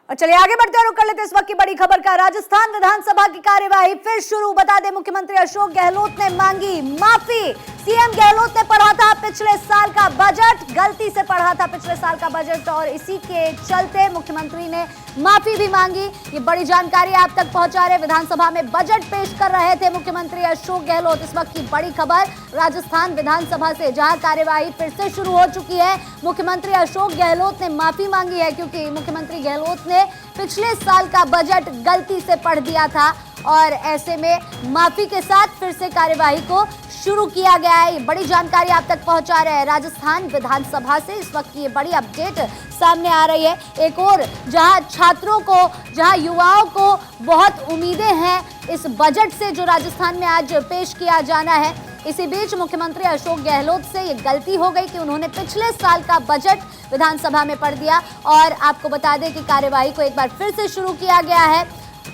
और चलिए आगे बढ़ते हैं, रुक कर लेते इस वक्त की बड़ी खबर का। राजस्थान विधानसभा की कार्यवाही फिर शुरू। बता दें, मुख्यमंत्री अशोक गहलोत ने मांगी माफी। सीएम गहलोत ने पढ़ा था पिछले साल का बजट, गलती से पढ़ा था पिछले साल का बजट और इसी के चलते मुख्यमंत्री ने माफी भी मांगी। ये बड़ी जानकारी आप तक पहुंचा रहे। विधानसभा में बजट पेश कर रहे थे मुख्यमंत्री अशोक गहलोत। इस वक्त की बड़ी खबर राजस्थान विधानसभा से, जहां कार्यवाही फिर से शुरू हो चुकी है। मुख्यमंत्री अशोक गहलोत ने माफी मांगी है क्योंकि मुख्यमंत्री गहलोत ने पिछले साल का बजट गलती से पढ़ दिया था और ऐसे में माफी के साथ फिर से कार्यवाही को शुरू किया गया है। ये बड़ी जानकारी आप तक पहुंचा रहे हैं राजस्थान विधानसभा से। इस वक्त की ये बड़ी अपडेट सामने आ रही है। एक और जहां छात्रों को, जहां युवाओं को बहुत उम्मीदें हैं इस बजट से जो राजस्थान में आज पेश किया जाना है, इसी बीच मुख्यमंत्री अशोक गहलोत से ये गलती हो गई कि उन्होंने पिछले साल का बजट विधानसभा में पढ़ दिया। और आपको बता दें कि कार्यवाही को एक बार फिर से शुरू किया गया है।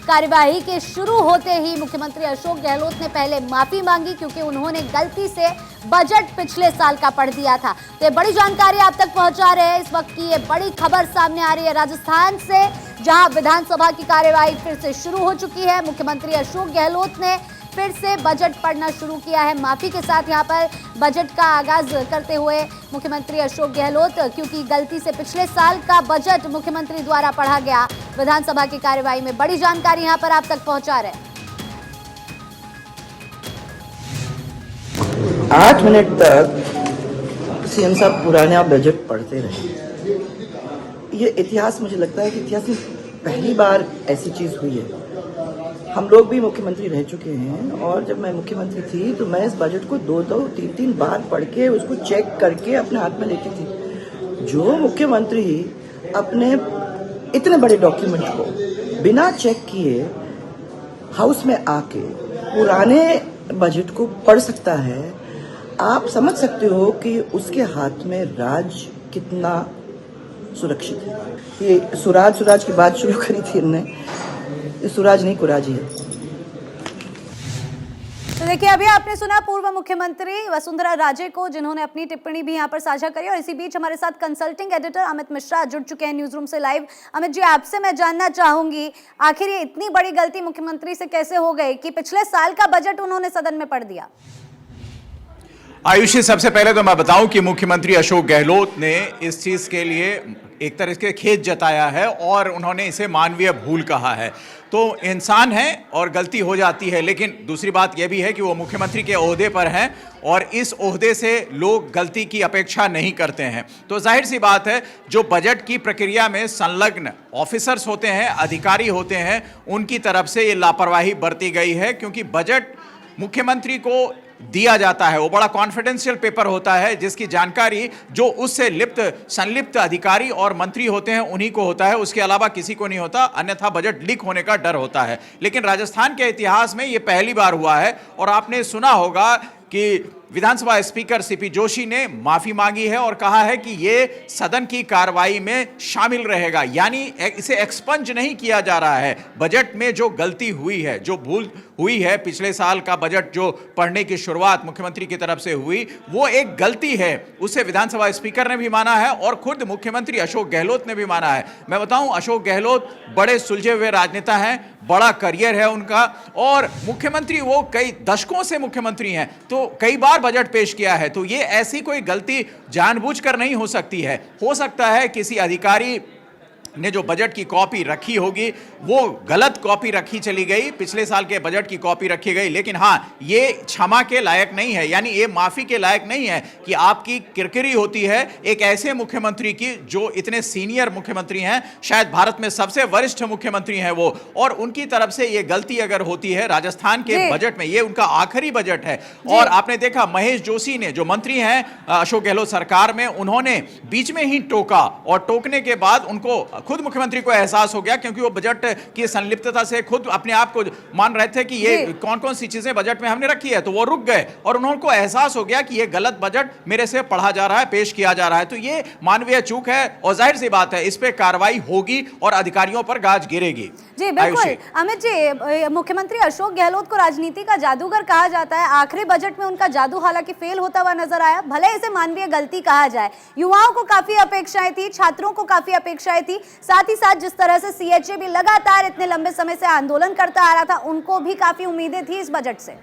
कार्यवाही के शुरू होते ही मुख्यमंत्री अशोक गहलोत ने पहले माफी मांगी क्योंकि उन्होंने गलती से बजट पिछले साल का पढ़ दिया था। तो ये बड़ी जानकारी आप तक पहुंचा रहे हैं। इस वक्त की ये बड़ी खबर सामने आ रही है राजस्थान से, जहां विधानसभा की कार्यवाही फिर से शुरू हो चुकी है। मुख्यमंत्री अशोक गहलोत ने फिर से बजट पढ़ना शुरू किया है माफी के साथ। यहां पर बजट का आगाज करते हुए मुख्यमंत्री अशोक गहलोत, क्योंकि गलती से पिछले साल का बजट मुख्यमंत्री द्वारा पढ़ा गया। विधानसभा की कार्यवाही में बड़ी जानकारी यहां पर आप तक पहुंचा रहे। 8 मिनट तक सीएम साहब पुराना बजट पढ़ते रहे। ये इतिहास, मुझे लगता है कि इतिहास में पहली बार ऐसी चीज हुई है। हम लोग भी मुख्यमंत्री रह चुके हैं और जब मैं मुख्यमंत्री थी तो मैं इस बजट को 2-2, 3-3 बार पढ़ के उसको चेक करके अपने हाथ में लेती थी। जो मुख्यमंत्री अपने इतने बड़े डॉक्यूमेंट को बिना चेक किए हाउस में आके पुराने बजट को पढ़ सकता है, आप समझ सकते हो कि उसके हाथ में राज कितना सुरक्षित है। ये सुराज की बात शुरू करी थी इनने, सुराज नहीं कुराजी है। तो देखिए, अभी आपने सुना पूर्व मुख्यमंत्री वसुंधरा राजे को, जिन्होंने अपनी टिप्पणी भी यहां पर साझा करी। और इसी बीच हमारे साथ कंसल्टिंग एडिटर अमित मिश्रा जुड़ चुके हैं न्यूज रूम से लाइव। अमित जी, आपसे मैं जानना चाहूंगी, आखिर ये इतनी बड़ी गलती मुख्यमंत्री से कैसे हो गई कि पिछले साल का बजट उन्होंने सदन में पढ़ दिया? आयुषी, सबसे पहले तो मैं बताऊं कि मुख्यमंत्री अशोक गहलोत ने इस चीज के लिए एक तरह से खेद जताया है और उन्होंने इसे मानवीय भूल कहा है। तो इंसान है और गलती हो जाती है, लेकिन दूसरी बात यह भी है कि वो मुख्यमंत्री के ओहदे पर हैं और इस ओहदे से लोग गलती की अपेक्षा नहीं करते हैं। तो जाहिर सी बात है, जो बजट की प्रक्रिया में संलग्न ऑफिसर्स होते हैं, अधिकारी होते हैं, उनकी तरफ से ये लापरवाही बरती गई है। क्योंकि बजट मुख्यमंत्री को दिया जाता है, वो बड़ा कॉन्फिडेंशियल पेपर होता है जिसकी जानकारी जो उससे संलिप्त अधिकारी और मंत्री होते हैं उन्हीं को होता है, उसके अलावा किसी को नहीं होता, अन्यथा बजट लीक होने का डर होता है। लेकिन राजस्थान के इतिहास में ये पहली बार हुआ है। और आपने सुना होगा कि विधानसभा स्पीकर सीपी जोशी ने माफी मांगी है और कहा है कि ये सदन की कार्रवाई में शामिल रहेगा, यानी इसे एक्सपंज नहीं किया जा रहा है। बजट में जो गलती हुई है, जो भूल हुई है, पिछले साल का बजट जो पढ़ने की शुरुआत मुख्यमंत्री की तरफ से हुई, वो एक गलती है। उसे विधानसभा स्पीकर ने भी माना है और खुद मुख्यमंत्री अशोक गहलोत ने भी माना है। मैं बताऊं, अशोक गहलोत बड़े सुलझे हुए राजनेता हैं, बड़ा करियर है उनका और मुख्यमंत्री वो कई दशकों से मुख्यमंत्री हैं, तो कई बार बजट पेश किया है। तो ये ऐसी कोई गलती जानबूझकर नहीं हो सकती है। हो सकता है किसी अधिकारी ने जो बजट की कॉपी रखी होगी वो गलत कॉपी रखी चली गई, पिछले साल के बजट की कॉपी रखी गई। लेकिन हाँ, ये क्षमा के लायक नहीं है, यानी ये माफी के लायक नहीं है कि आपकी किरकिरी होती है एक ऐसे मुख्यमंत्री की जो इतने सीनियर मुख्यमंत्री हैं, शायद भारत में सबसे वरिष्ठ मुख्यमंत्री हैं वो, और उनकी तरफ से ये गलती अगर होती है राजस्थान के बजट में, ये उनका आखिरी बजट है। और आपने देखा महेश जोशी ने, जो मंत्री हैं अशोक गहलोत सरकार में, उन्होंने बीच में ही टोका और टोकने के बाद उनको खुद मुख्यमंत्री को एहसास हो गया, क्योंकि वो बजट की संलिप्तता से खुद अपने आप को मान रहे थे कि ये कौन कौन सी चीजें बजट में हमने रखी है, तो वो रुक गए और उनको एहसास हो गया कि ये गलत बजट मेरे से पढ़ा जा रहा है, पेश किया जा रहा है। तो ये मानवीय चूक है और जाहिर सी बात है इस पे कार्रवाई होगी और अधिकारियों पर गाज गिरेगी। जी बिल्कुल अमित जी, मुख्यमंत्री अशोक गहलोत को राजनीति का जादूगर कहा जाता है। आखिरी बजट में उनका जादू हालांकि फेल होता हुआ नजर आया, भले इसे मानवीय गलती कहा जाए। युवाओं को काफी अपेक्षाएं थी, छात्रों को काफी अपेक्षाएं थी, साथ ही साथ जिस तरह से सीएचए भी लगातार इतने लंबे समय से आंदोलन करता आ रहा था, उनको भी काफी उम्मीदें थी इस बजट से।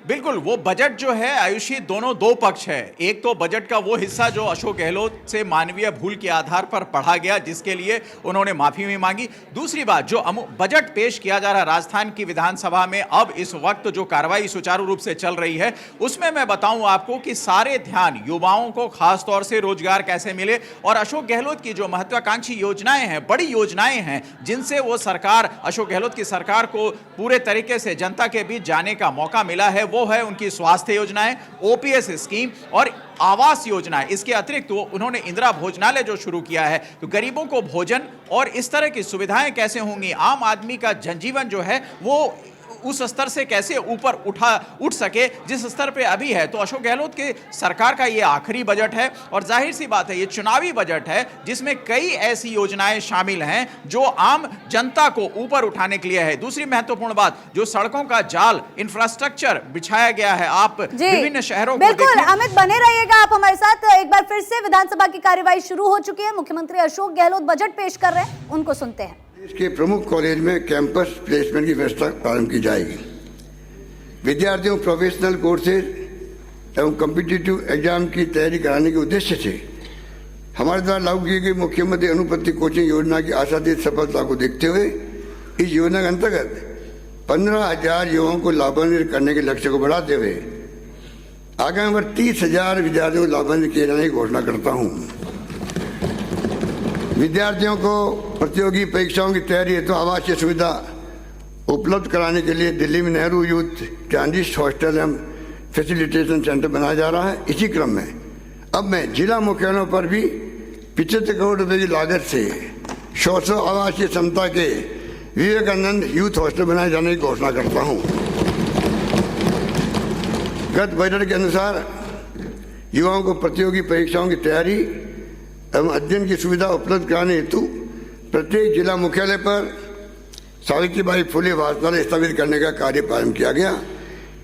बिल्कुल, वो बजट जो है आयुषी, दोनों दो पक्ष है। एक तो बजट का वो हिस्सा जो अशोक गहलोत से मानवीय भूल के आधार पर पढ़ा गया, जिसके लिए उन्होंने माफी भी मांगी। दूसरी बात, जो बजट पेश किया जा रहा राजस्थान की विधानसभा में अब इस वक्त जो कार्रवाई सुचारू रूप से चल रही है, उसमें मैं बताऊं आपको कि सारे ध्यान युवाओं को खास तौर से रोजगार कैसे मिले और अशोक गहलोत की जो महत्वाकांक्षी योजनाएं हैं, बड़ी योजनाएं हैं, जिनसे वो सरकार, अशोक गहलोत की सरकार को पूरे तरीके से जनता के बीच जाने का मौका मिला है, वो है उनकी स्वास्थ्य योजनाएं, ओपीएस स्कीम और आवास योजना। इसके अतिरिक्त वो उन्होंने इंदिरा भोजनालय जो शुरू किया है, तो गरीबों को भोजन और इस तरह की सुविधाएं कैसे होंगी, आम आदमी का जनजीवन जो है वो उस स्तर से कैसे ऊपर उठ सके जिस स्तर पे अभी है। तो अशोक गहलोत के सरकार का ये आखिरी बजट है और जाहिर सी बात है ये चुनावी बजट है, जिसमें कई ऐसी योजनाएं शामिल हैं जो आम जनता को ऊपर उठाने के लिए है। दूसरी महत्वपूर्ण बात, जो सड़कों का जाल, इंफ्रास्ट्रक्चर बिछाया गया है, आप विभिन्न शहरों को बिल्कुल अमित बने रहिएगा आप हमारे साथ। एक बार फिर से विधानसभा की कार्यवाही शुरू हो चुकी है, मुख्यमंत्री अशोक गहलोत बजट पेश कर रहे हैं, उनको सुनते हैं। इसके प्रमुख कॉलेज में कैंपस प्लेसमेंट की व्यवस्था प्रारंभ की जाएगी। विद्यार्थियों प्रोफेशनल कोर्सेज एवं कॉम्पिटिटिव एग्जाम की तैयारी कराने के उद्देश्य से हमारे द्वारा लागू की गई मुख्यमंत्री अनुपत्ति कोचिंग योजना की आशातीत सफलता को देखते हुए इस योजना के अंतर्गत 15,000 युवाओं को लाभान्वित करने के लक्ष्य को बढ़ाते हुए आगामी वर्ष 30,000 विद्यार्थियों को लाभान्वित किए जाने की घोषणा करता हूँ। विद्यार्थियों को प्रतियोगी परीक्षाओं की तैयारी हेतु आवासीय सुविधा उपलब्ध कराने के लिए दिल्ली में नेहरू यूथ ट्रांजिट हॉस्टल एवं फैसिलिटेशन सेंटर बनाया जा रहा है। इसी क्रम में अब मैं जिला मुख्यालयों पर भी 75 करोड़ रुपए की लागत से 100 आवासीय क्षमता के विवेकानंद यूथ हॉस्टल बनाए जाने की घोषणा करता हूँ। गत बजट के अनुसार युवाओं को प्रतियोगी परीक्षाओं की तैयारी एवं अध्ययन की सुविधा उपलब्ध कराने हेतु प्रत्येक जिला मुख्यालय पर सावित्रीबाई फुले वाचनालय स्थापित करने का कार्य प्रारंभ किया गया।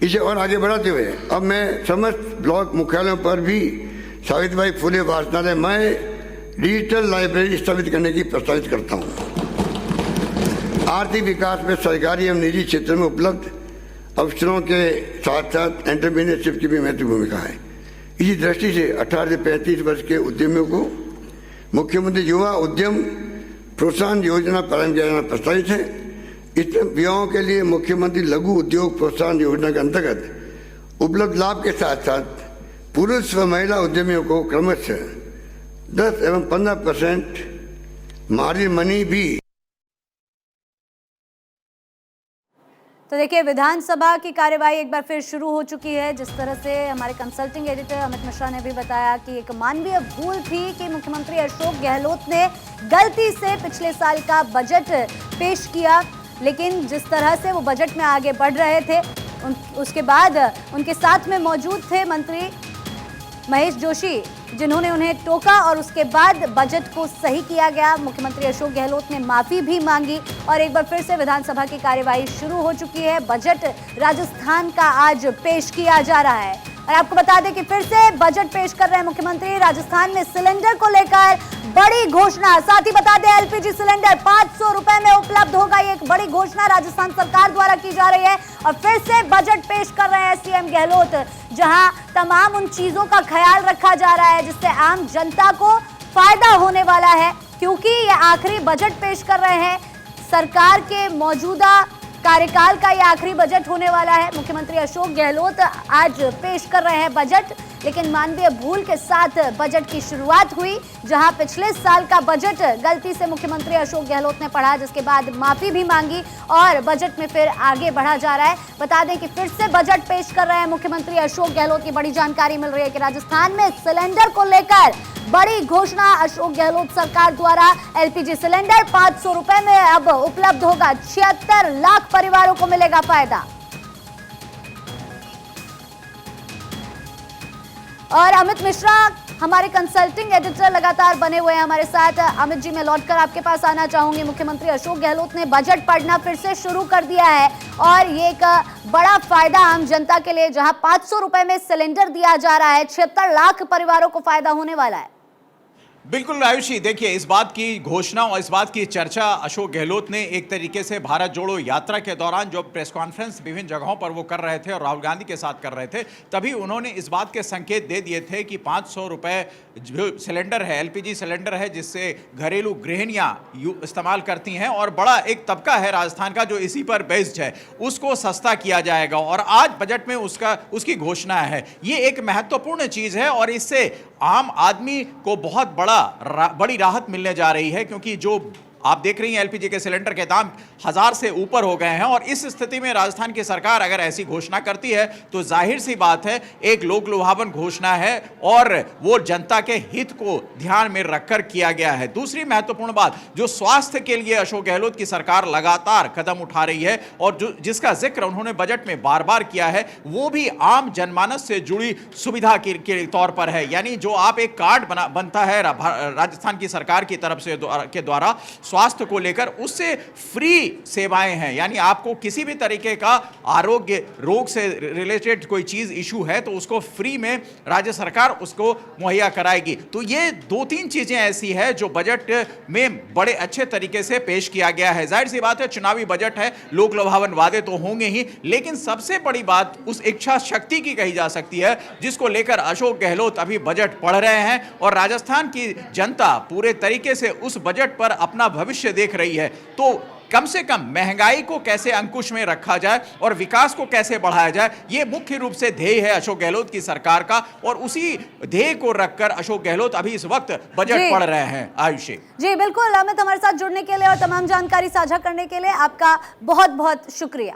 इसे और आगे बढ़ाते हुए अब मैं समस्त ब्लॉक मुख्यालयों पर भी सावित्रीबाई फुले वाचनालय में डिजिटल लाइब्रेरी स्थापित करने की प्रस्तावित करता हूँ। आर्थिक विकास में सरकारी एवं निजी क्षेत्र में उपलब्ध अवसरों के साथ साथ एंटरप्रेन्योरशिप की भी महत्वपूर्ण भूमिका है। इसी दृष्टि से 18 से 35 वर्ष के उद्यमियों को मुख्यमंत्री युवा उद्यम प्रोत्साहन योजना प्रारंभ किया जाना प्रस्तावित है। इसमें युवाओं के लिए मुख्यमंत्री लघु उद्योग प्रोत्साहन योजना के अंतर्गत उपलब्ध लाभ के साथ साथ पुरुष व महिला उद्यमियों को क्रमशः 10 एवं 15% मार्जिन मनी भी। तो देखिए, विधानसभा की कार्यवाही एक बार फिर शुरू हो चुकी है। जिस तरह से हमारे कंसल्टिंग एडिटर अमित मिश्रा ने भी बताया कि एक मानवीय भूल थी कि मुख्यमंत्री अशोक गहलोत ने गलती से पिछले साल का बजट पेश किया, लेकिन जिस तरह से वो बजट में आगे बढ़ रहे थे उसके बाद उनके साथ में मौजूद थे मंत्री महेश जोशी, जिन्होंने उन्हें टोका और उसके बाद बजट को सही किया गया। मुख्यमंत्री अशोक गहलोत ने माफी भी मांगी और एक बार फिर से विधानसभा की कार्यवाही शुरू हो चुकी है। बजट राजस्थान का आज पेश किया जा रहा है और आपको बता दें कि फिर से बजट पेश कर रहे हैं मुख्यमंत्री। राजस्थान में सिलेंडर को लेकर बड़ी घोषणा, साथ ही बता दें एलपीजी सिलेंडर 500 रुपए में उपलब्ध होगा। ये एक बड़ी घोषणा राजस्थान सरकार द्वारा की जा रही है और फिर से बजट पेश कर रहे हैं सीएम गहलोत, जहां तमाम उन चीजों का ख्याल रखा जा रहा है जिससे आम जनता को फायदा होने वाला है, क्योंकि ये आखिरी बजट पेश कर रहे हैं। सरकार के मौजूदा कार्यकाल का ये आखिरी बजट होने वाला है। मुख्यमंत्री अशोक गहलोत आज पेश कर रहे हैं बजट, लेकिन मानवीय भूल के साथ बजट की शुरुआत हुई, जहां पिछले साल का बजट गलती से मुख्यमंत्री अशोक गहलोत ने पढ़ा, जिसके बाद माफी भी मांगी और बजट में फिर आगे बढ़ा जा रहा है। बता दें कि फिर से बजट पेश कर रहे हैं मुख्यमंत्री अशोक गहलोत की। बड़ी जानकारी मिल रही है कि राजस्थान में सिलेंडर को लेकर बड़ी घोषणा अशोक गहलोत सरकार द्वारा। एलपीजी सिलेंडर 500 रुपए में अब उपलब्ध होगा, 76 लाख परिवारों को मिलेगा फायदा। और अमित मिश्रा हमारे कंसल्टिंग एडिटर लगातार बने हुए हैं हमारे साथ। अमित जी, मैं लौटकर आपके पास आना चाहूंगी। मुख्यमंत्री अशोक गहलोत ने बजट पढ़ना फिर से शुरू कर दिया है और ये एक बड़ा फायदा आम जनता के लिए, जहां 500 रुपए में सिलेंडर दिया जा रहा है, 76 लाख परिवारों को फायदा होने वाला है। बिल्कुल आयुषी, देखिए इस बात की घोषणा और इस बात की चर्चा अशोक गहलोत ने एक तरीके से भारत जोड़ो यात्रा के दौरान जो प्रेस कॉन्फ्रेंस विभिन्न जगहों पर वो कर रहे थे और राहुल गांधी के साथ कर रहे थे, तभी उन्होंने इस बात के संकेत दे दिए थे कि 500 रुपए जो सिलेंडर है, एलपीजी सिलेंडर है, जिससे घरेलू गृहिणियां इस्तेमाल करती हैं और बड़ा एक तबका है राजस्थान का जो इसी पर बेस्ड है, उसको सस्ता किया जाएगा। और आज बजट में उसकी घोषणा है। ये एक महत्वपूर्ण चीज है और इससे आम आदमी को बहुत बड़ी राहत मिलने जा रही है, क्योंकि जो आप देख रही हैं एलपीजी के सिलेंडर के दाम 1000 से ऊपर हो गए हैं। और इस स्थिति में राजस्थान की सरकार अगर ऐसी घोषणा करती है तो जाहिर सी बात है एक लोक लुभावन घोषणा है और वो जनता के हित को ध्यान में रखकर किया गया है। दूसरी महत्वपूर्ण बात, जो स्वास्थ्य के लिए अशोक गहलोत की सरकार लगातार कदम उठा रही है और जिसका जिक्र उन्होंने बजट में बार बार किया है, वो भी आम जनमानस से जुड़ी सुविधा के तौर पर है। यानी जो आप एक कार्ड बनता है राजस्थान की सरकार की तरफ से के द्वारा स्वास्थ्य को लेकर, उससे फ्री सेवाएं हैं। यानी आपको किसी भी तरीके का आरोग्य रोग से रिलेटेड कोई चीज इशू है तो उसको फ्री में राज्य सरकार उसको मुहैया कराएगी। तो ये 2-3 चीजें ऐसी है जो बजट में बड़े अच्छे तरीके से पेश किया गया है। जाहिर सी बात है चुनावी बजट है, लोक लुभावन वादे तो होंगे ही, लेकिन सबसे बड़ी बात उस इच्छा शक्ति की कही जा सकती है जिसको लेकर अशोक गहलोत अभी बजट पढ़ रहे हैं और राजस्थान की जनता पूरे तरीके से उस बजट पर अपना भविष्य देख रही है। तो कम से कम महंगाई को कैसे अंकुश में रखा जाए और विकास को कैसे बढ़ाया जाए, यह मुख्य रूप से ध्येय है अशोक गहलोत की सरकार का और उसी ध्येय को रखकर अशोक गहलोत अभी इस वक्त बजट पढ़ रहे हैं। आयुषी जी बिल्कुल, अमित, हमारे साथ जुड़ने के लिए और तमाम जानकारी साझा करने के लिए आपका बहुत बहुत शुक्रिया।